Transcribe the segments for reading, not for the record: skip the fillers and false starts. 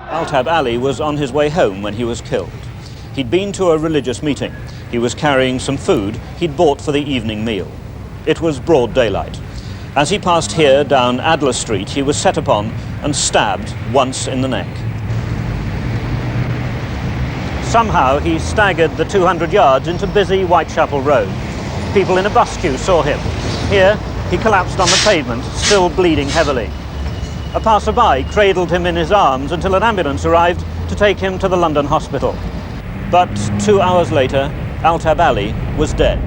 Altab Ali was on his way home when he was killed. He'd been to a religious meeting. He was carrying some food he'd bought for the evening meal. It was broad daylight. As he passed here down Adler Street, he was set upon and stabbed once in the neck. Somehow he staggered the 200 yards into busy Whitechapel Road. People in a bus queue saw him. Here, he collapsed on the pavement, still bleeding heavily. A passerby cradled him in his arms until an ambulance arrived to take him to the London hospital. But 2 hours later, Altab Ali was dead.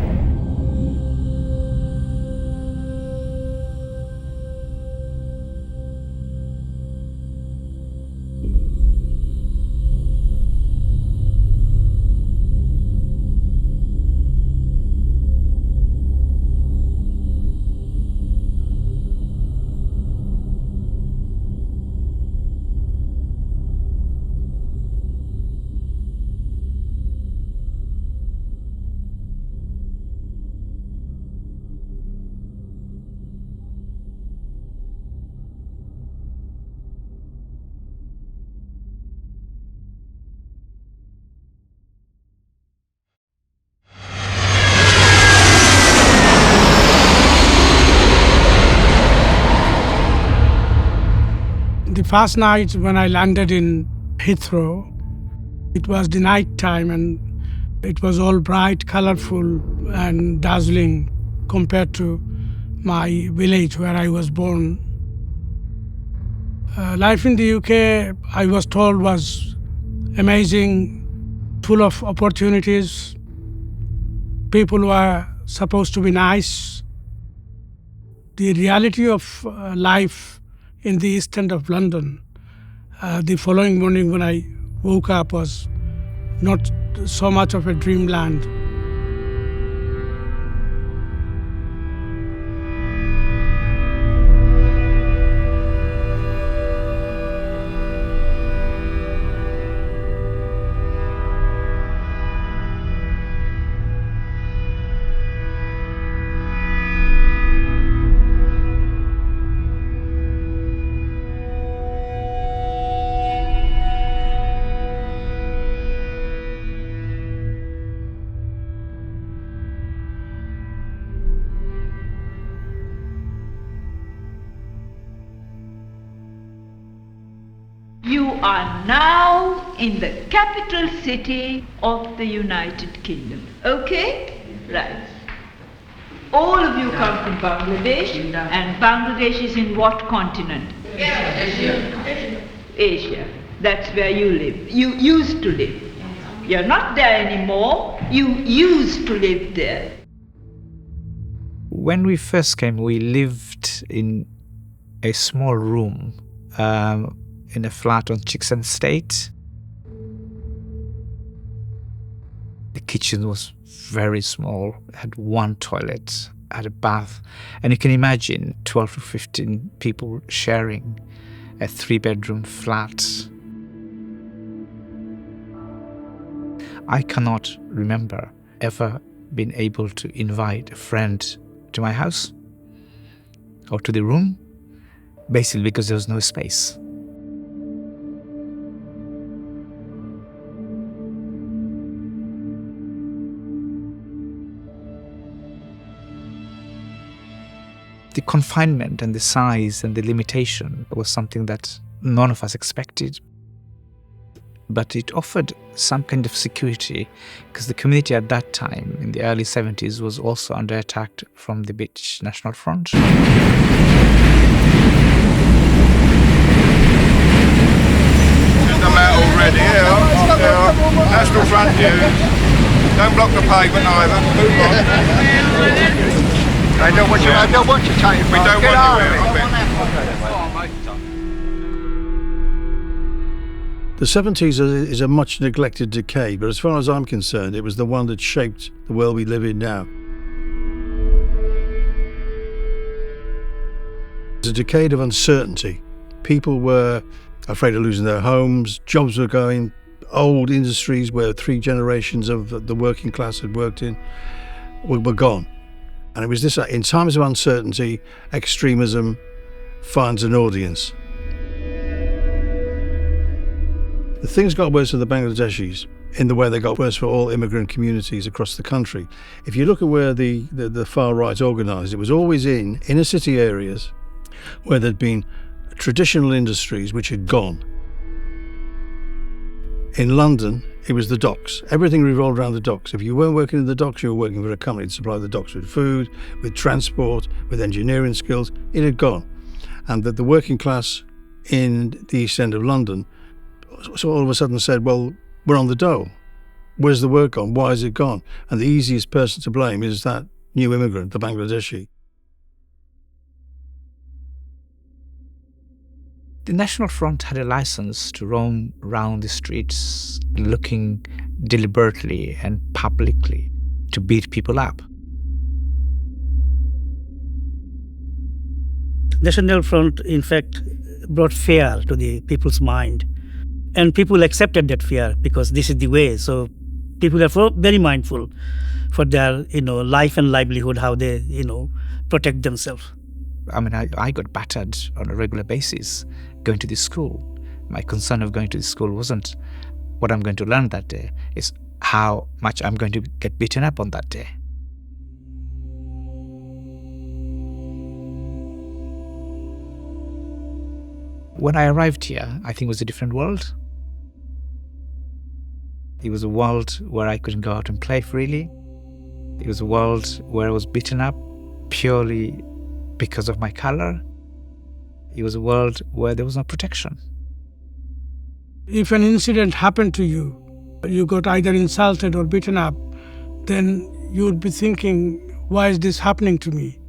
The first night when I landed in Heathrow, it was the night time and it was all bright, colorful and dazzling compared to my village where I was born. Life in the UK, I was told, was amazing, full of opportunities. People were supposed to be nice. The reality of life in the East End of London, the following morning when I woke up was not so much of a dreamland. You are now in the capital city of the United Kingdom. Okay? Right. All of you come from Bangladesh, and Bangladesh is in what continent? Asia. Asia. That's where you live. You used to live. You're not there anymore. You used to live there. When we first came, we lived in a small room in a flat on Chickson Estate. The kitchen was very small, it had one toilet, had a bath, and you can imagine 12 to 15 people sharing a 3-bedroom flat. I cannot remember ever being able to invite a friend to my house or to the room, basically because there was no space. The confinement and the size and the limitation was something that none of us expected. But it offered some kind of security because the community at that time, in the early 70s, was also under attack from the British National Front. Get them out already, yeah. National Front news. Don't block the pavement either. Move on. I don't want you to take it. We don't want you here. The 70s is a much neglected decade, but as far as I'm concerned, it was the one that shaped the world we live in now. It's a decade of uncertainty. People were afraid of losing their homes, jobs were going, old industries where 3 generations of the working class had worked in were gone. And it was this, in times of uncertainty, extremism finds an audience. Things got worse for the Bangladeshis in the way they got worse for all immigrant communities across the country. If you look at where the far right organised, it was always in inner city areas where there'd been traditional industries which had gone. In London, it was the docks. Everything revolved around the docks. If you weren't working in the docks, you were working for a company to supply the docks with food, with transport, with engineering skills. It had gone. And that the working class in the East End of London so all of a sudden said, well, we're on the dole. Where's the work gone? Why is it gone? And the easiest person to blame is that new immigrant, the Bangladeshi. The National Front had a license to roam around the streets looking deliberately and publicly to beat people up. National Front, in fact, brought fear to the people's mind. And people accepted that fear because this is the way. So people are very mindful for their, life and livelihood, how they, protect themselves. I mean, I got battered on a regular basis going to the school. My concern of going to the school wasn't what I'm going to learn that day, it's how much I'm going to get beaten up on that day. When I arrived here, I think it was a different world. It was a world where I couldn't go out and play freely. It was a world where I was beaten up purely because of my color. It was a world where there was no protection. If an incident happened to you, you got either insulted or beaten up, then you would be thinking, why is this happening to me?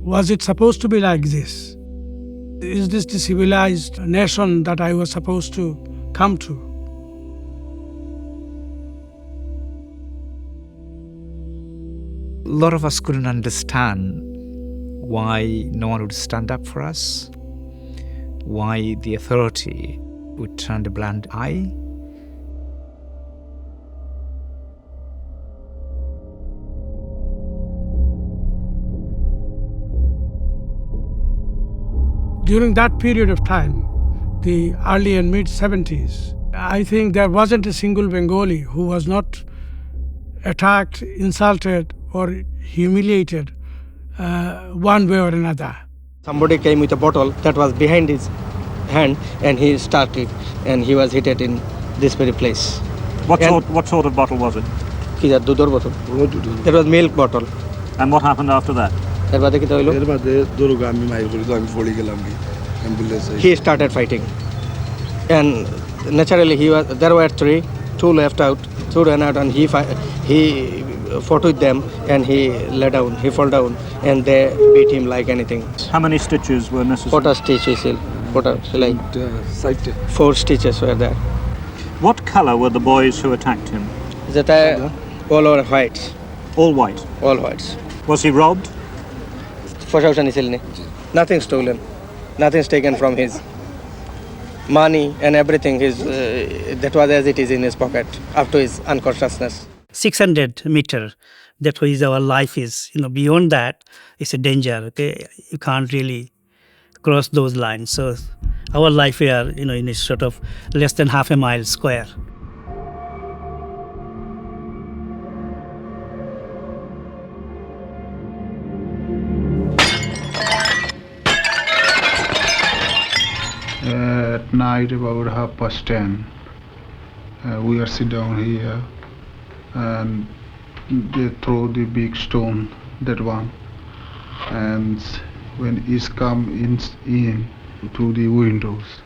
Was it supposed to be like this? Is this the civilized nation that I was supposed to come to? A lot of us couldn't understand why no one would stand up for us, why the authority would turn a blind eye. During that period of time, the early and mid-70s, I think there wasn't a single Bengali who was not attacked, insulted, or humiliated one way or another. Somebody came with a bottle that was behind his hand and he started and he was hit in this very place. What sort of bottle was it? Dudor bottle. It was milk bottle. And what happened after that? He started fighting. And naturally there were three, two left out, two ran out and he fought with them and he lay down, he fell down and they beat him like anything. How many stitches were necessary? 4 stitches, 4 stitches were there. What colour were the boys who attacked him? All over whites. All white? All whites. Was he robbed? Nothing stolen, nothing's taken from his money and everything. That was as it is in his pocket up to his unconsciousness. 600 meter, that is our life is. Beyond that, it's a danger. Okay, you can't really cross those lines. So our life here, in a sort of less than half a mile square. At night about 10:30, we are sit down here and they throw the big stone, that one, and when it's come in through the windows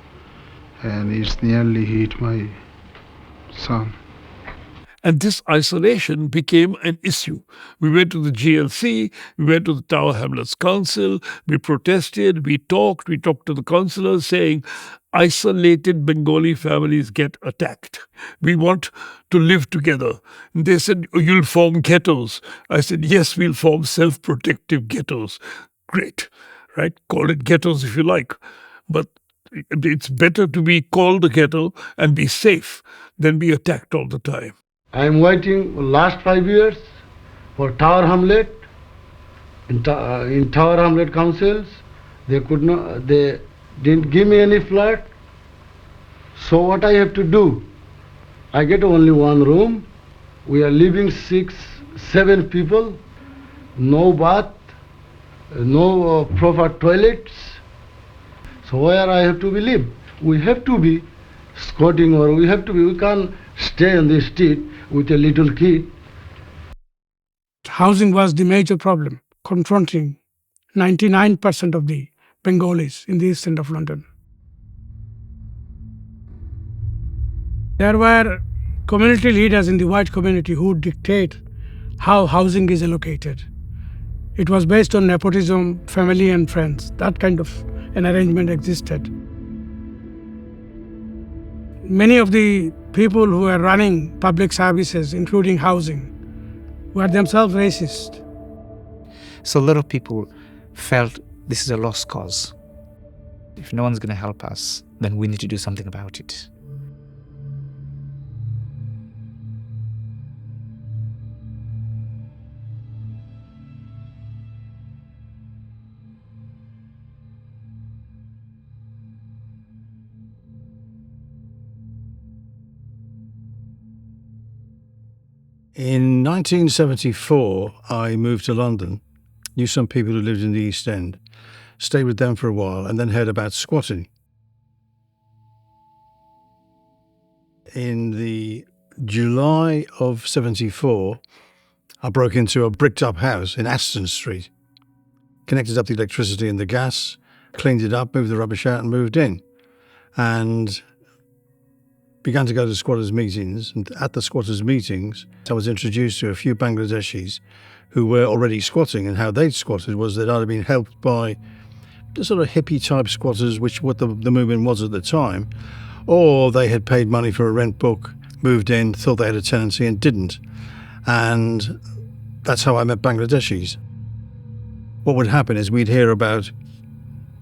and it's nearly hit my son. And this isolation became an issue. We went to the GLC, we went to the Tower Hamlets Council, we protested, we talked to the councillors saying, isolated Bengali families get attacked. We want to live together. And they said, you'll form ghettos. I said, yes, we'll form self-protective ghettos. Great, right? Call it ghettos if you like. But it's better to be called a ghetto and be safe than be attacked all the time. I am waiting last 5 years for Tower Hamlet. In Tower Hamlet councils, they didn't give me any flat. So what I have to do? I get only one room. We are living 6, 7 people. No bath, no proper toilets. So where I have to be live? We have to be squatting, or we can't stay on the street with a little kid. Housing was the major problem confronting 99% of the Bengalis in the east end of London. There were community leaders in the white community who would dictate how housing is allocated. It was based on nepotism, family and friends. That kind of an arrangement existed. Many of the people who were running public services, including housing, were themselves racist. So a lot of people felt this is a lost cause. If no one's going to help us, then we need to do something about it. In 1974, I moved to London, knew some people who lived in the East End, stayed with them for a while, and then heard about squatting. In the July of 74, I broke into a bricked-up house in Aston Street, connected up the electricity and the gas, cleaned it up, moved the rubbish out and moved in. And began to go to squatters' meetings, and at the squatters' meetings I was introduced to a few Bangladeshis who were already squatting, and how they'd squatted was they'd either been helped by the sort of hippie type squatters, which what the movement was at the time, or they had paid money for a rent book, moved in, thought they had a tenancy and didn't. And that's how I met Bangladeshis. What would happen is we'd hear about,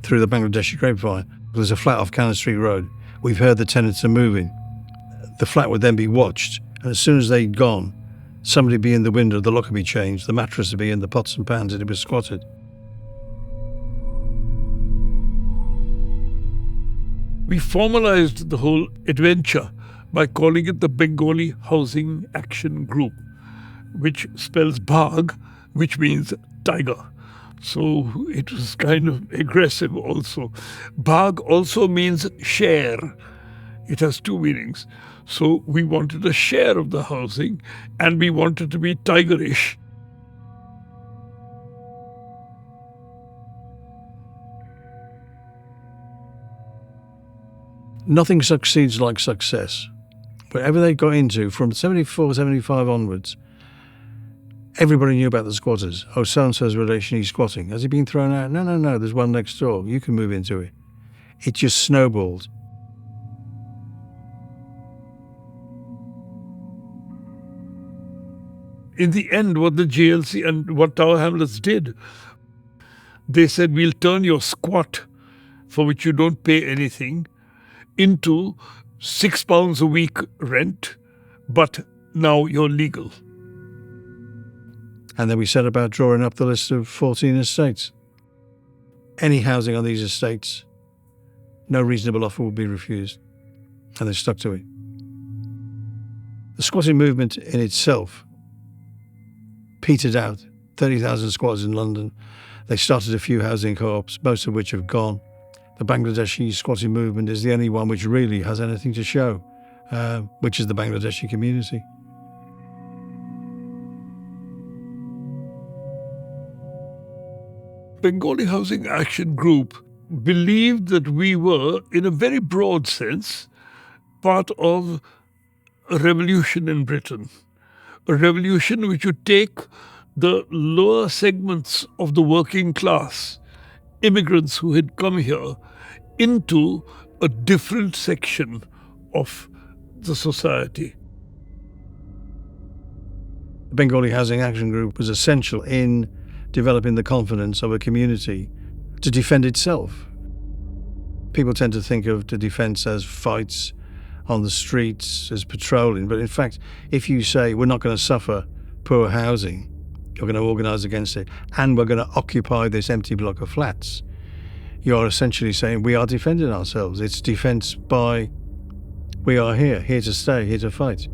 through the Bangladeshi grapevine, there's a flat off Cannon Street Road. We've heard the tenants are moving. The flat would then be watched, and as soon as they'd gone, somebody would be in the window, the lock would be changed, the mattress would be in the pots and pans, and it was squatted. We formalized the whole adventure by calling it the Bengali Housing Action Group, which spells Bhag, which means tiger. So it was kind of aggressive also. Bhag also means share. It has two meanings. So we wanted a share of the housing, and we wanted to be tigerish. Nothing succeeds like success. Wherever they got into, from 74, 75 onwards, everybody knew about the squatters. Oh, so-and-so's relation, he's squatting. Has he been thrown out? No, there's one next door. You can move into it. It just snowballed. In the end, what the GLC and what Tower Hamlets did, they said, we'll turn your squat, for which you don't pay anything, into £6 a week rent, but now you're legal. And then we set about drawing up the list of 14 estates. Any housing on these estates, no reasonable offer would be refused. And they stuck to it. The squatting movement in itself petered out. 30,000 squatters in London. They started a few housing co-ops, most of which have gone. The Bangladeshi squatting movement is the only one which really has anything to show, which is the Bangladeshi community. Bengali Housing Action Group believed that we were, in a very broad sense, part of a revolution in Britain. A revolution which would take the lower segments of the working class, immigrants who had come here, into a different section of the society. The Bengali Housing Action Group was essential in developing the confidence of a community to defend itself. People tend to think of the defence as fights on the streets, as patrolling, but in fact, if you say we're not going to suffer poor housing, you're going to organise against it, and we're going to occupy this empty block of flats, you're essentially saying we are defending ourselves. It's defence by We are here to stay, here to fight.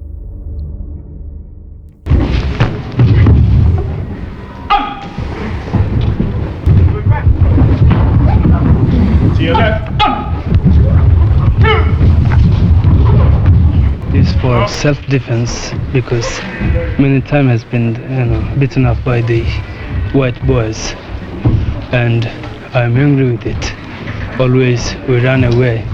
To your left. It's for self-defense because many times has been beaten up by the white boys, and I'm angry with it. Always we run away.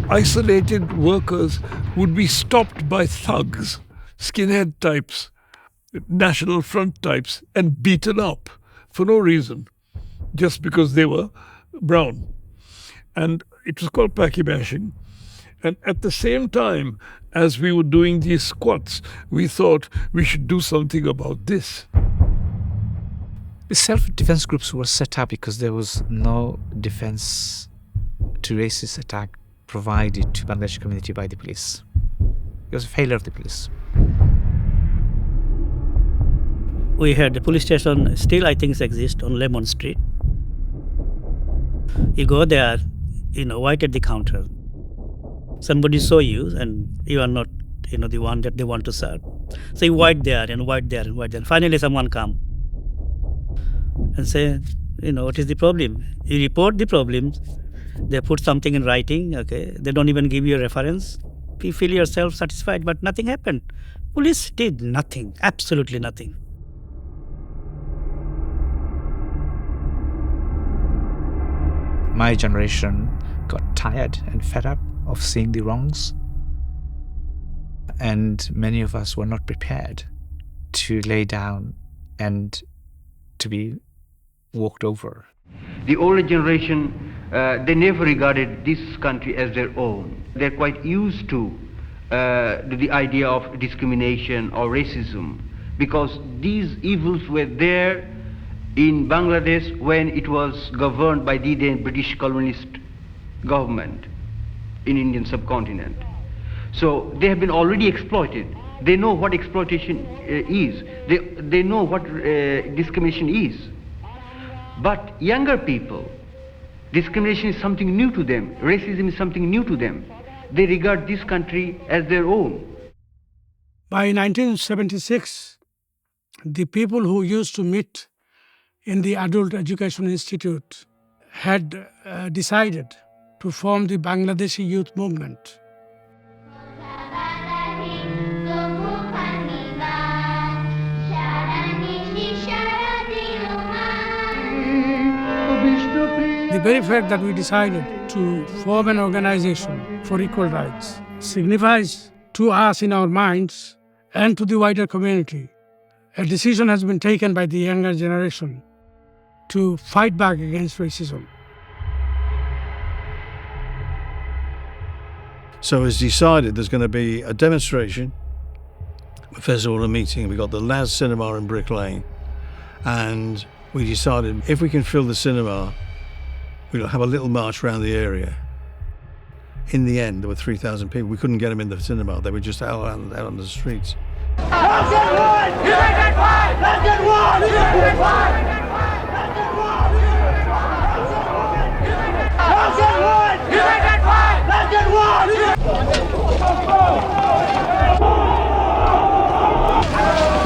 Isolated workers would be stopped by thugs, skinhead types, National Front types, and beaten up for no reason, just because they were brown. And it was called Paki bashing. And at the same time, as we were doing these squats, we thought we should do something about this. The self-defense groups were set up because there was no defense to racist attack provided to Bangladeshi community by the police. It was a failure of the police. We had a police station, still I think exists, on Lemon Street. You go there, wait at the counter. Somebody saw you and you are not, the one that they want to serve. So you wait there and wait there and wait there. Finally someone come and say, what is the problem? You report the problem, they put something in writing, okay? They don't even give you a reference. You feel yourself satisfied, but nothing happened. Police did nothing, absolutely nothing. My generation got tired and fed up of seeing the wrongs. And many of us were not prepared to lay down and to be walked over. The older generation, they never regarded this country as their own. They're quite used to the idea of discrimination or racism, because these evils were there in Bangladesh when it was governed by the then British colonialist government in Indian subcontinent. So they have been already exploited. They know what exploitation is. They know what discrimination is. But younger people, discrimination is something new to them. Racism is something new to them. They regard this country as their own. By 1976, the people who used to meet in the Adult Education Institute had decided to form the Bangladeshi Youth Movement. The very fact that we decided to form an organization for equal rights signifies to us in our minds and to the wider community a decision has been taken by the younger generation to fight back against racism. So it's decided there's going to be a demonstration, first of all a meeting. We got the Laz Cinema in Brick Lane, and we decided if we can fill the cinema, we'll have a little march around the area. In the end, there were 3,000 people. We couldn't get them in the cinema. They were just out on the streets. Let's get one! United fight! Let's get one! United fight! Let's get one! United fight! Let's get one!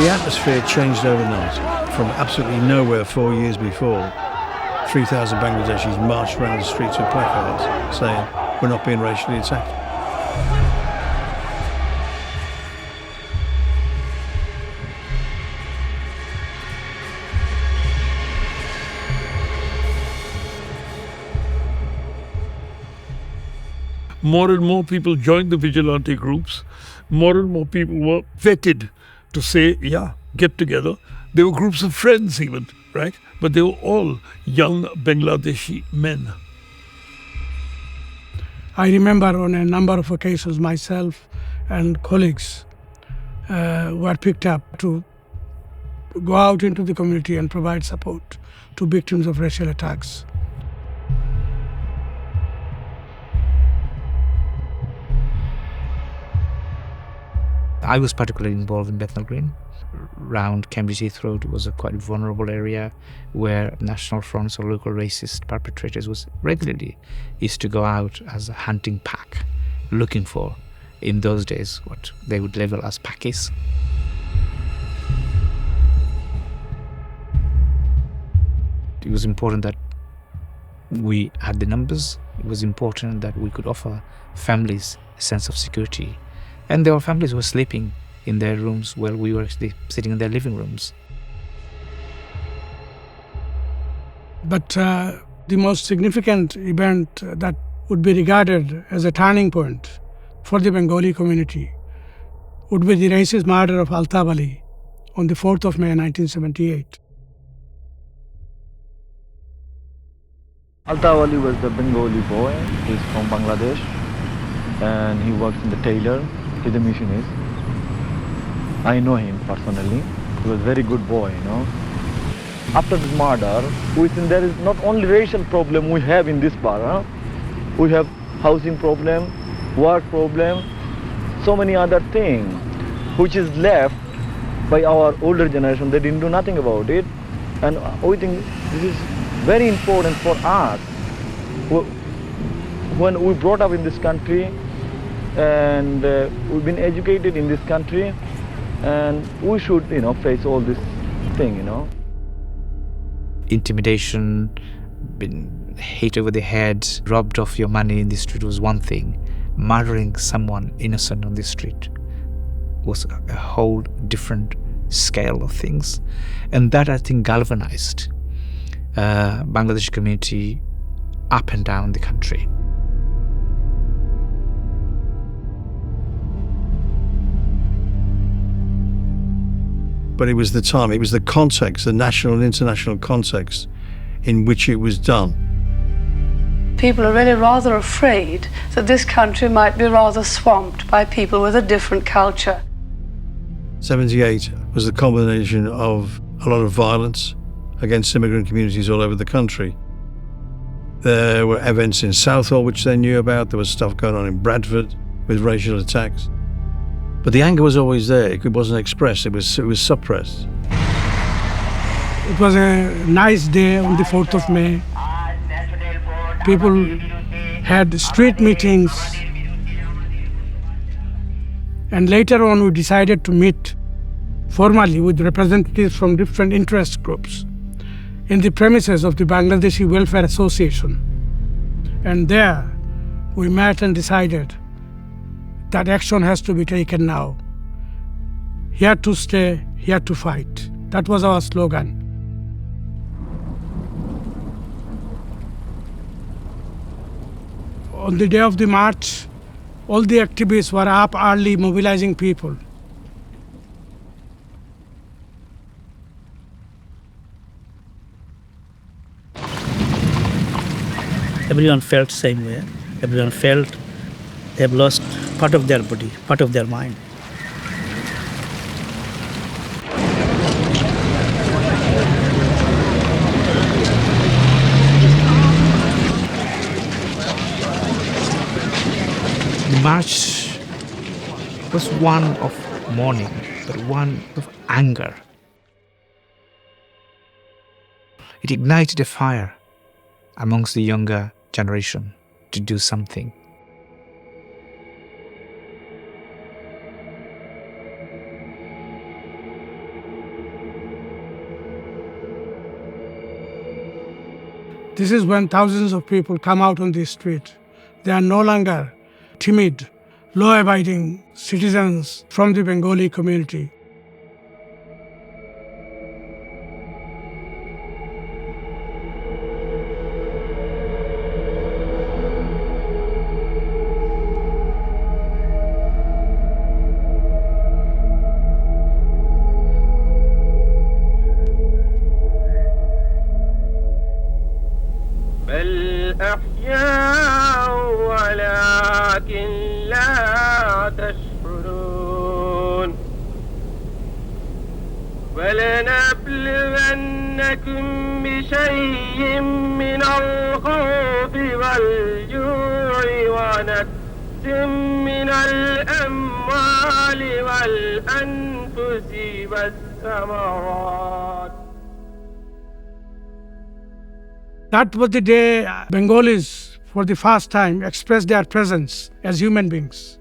The atmosphere changed overnight. From absolutely nowhere 4 years before, 3,000 Bangladeshis marched around the streets with placards saying, we're not being racially attacked. More and more people joined the vigilante groups. More and more people were vetted to say, yeah, get together. There were groups of friends even, right? But they were all young Bangladeshi men. I remember on a number of occasions myself and colleagues were picked up to go out into the community and provide support to victims of racial attacks. I was particularly involved in Bethnal Green. Round Cambridge Heathrow was a quite vulnerable area where national fronts or local racist perpetrators was regularly used to go out as a hunting pack, looking for, in those days, what they would label as pakis. It was important that we had the numbers. It was important that we could offer families a sense of security. And there were families who were sleeping in their rooms while we were actually sitting in their living rooms. But the most significant event that would be regarded as a turning point for the Bengali community would be the racist murder of Altaf Ali on the 4th of May 1978. Altaf Ali was the Bengali boy. He's from Bangladesh and he works in the tailor. He's a machinist. I know him personally. He was a very good boy, you know. After this murder, we think there is not only racial problem we have in this bar. We have housing problem, work problem, so many other things which is left by our older generation. They didn't do nothing about it. And we think this is very important for us. When we brought up in this country and we've been educated in this country, and we should, face all this thing, Intimidation, hit over the head, robbed of your money in the street was one thing. Murdering someone innocent on the street was a whole different scale of things. And that, I think, galvanized Bangladeshi community up and down the country. But it was the time, it was the context, the national and international context in which it was done. People are really rather afraid that this country might be rather swamped by people with a different culture. 78 was the combination of a lot of violence against immigrant communities all over the country. There were events in Southall which they knew about. There was stuff going on in Bradford with racial attacks. But the anger was always there. It wasn't expressed. It was suppressed. It was a nice day on the 4th of May. People had street meetings. And later on, we decided to meet formally with representatives from different interest groups in the premises of the Bangladeshi Welfare Association. And there, we met and decided that action has to be taken now. Here to stay, here to fight. That was our slogan. On the day of the march, all the activists were up early mobilizing people. Everyone felt the same way. Everyone felt they have lost part of their body, part of their mind. The march was one of mourning, but one of anger. It ignited a fire amongst the younger generation to do something. This is when thousands of people come out on the street. They are no longer timid, law-abiding citizens from the Bengali community. الأحياء ولكن لا تشعرون ولنبلونكم بشيء من الخوف والجوع ونقص من الأموال المال والأنفس والثمرات. That was the day Bengalis, for the first time, expressed their presence as human beings.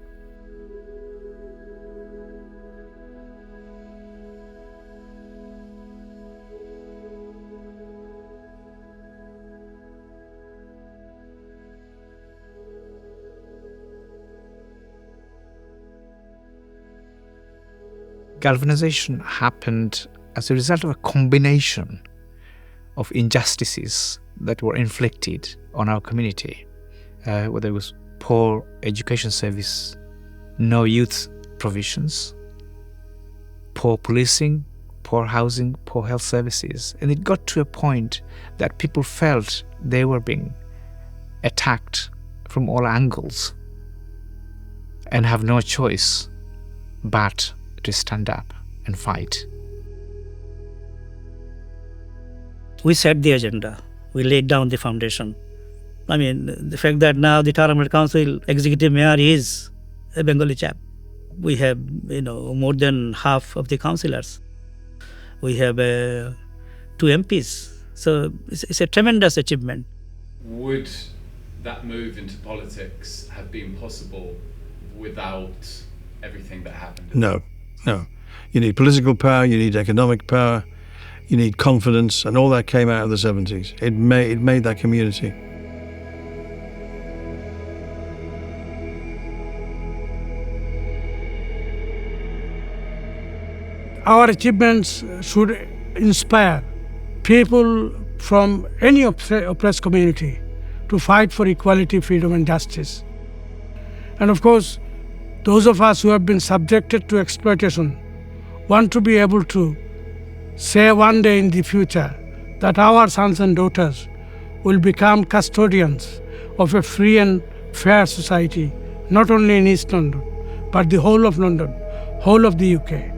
Galvanization happened as a result of a combination of injustices that were inflicted on our community, whether it was poor education service, no youth provisions, poor policing, poor housing, poor health services. And it got to a point that people felt they were being attacked from all angles and have no choice but to stand up and fight. We set the agenda. We laid down the foundation. I mean, the fact that now the Tower Hamlet Council executive mayor is a Bengali chap. We have, more than half of the councillors. We have 2 MPs. So it's a tremendous achievement. Would that move into politics have been possible without everything that happened? No. You need political power, you need economic power, you need confidence, and all that came out of the 70s. It made that community. Our achievements should inspire people from any oppressed community to fight for equality, freedom, and justice. And of course, those of us who have been subjected to exploitation want to be able to say one day in the future that our sons and daughters will become custodians of a free and fair society, not only in East London, but the whole of London, whole of the UK.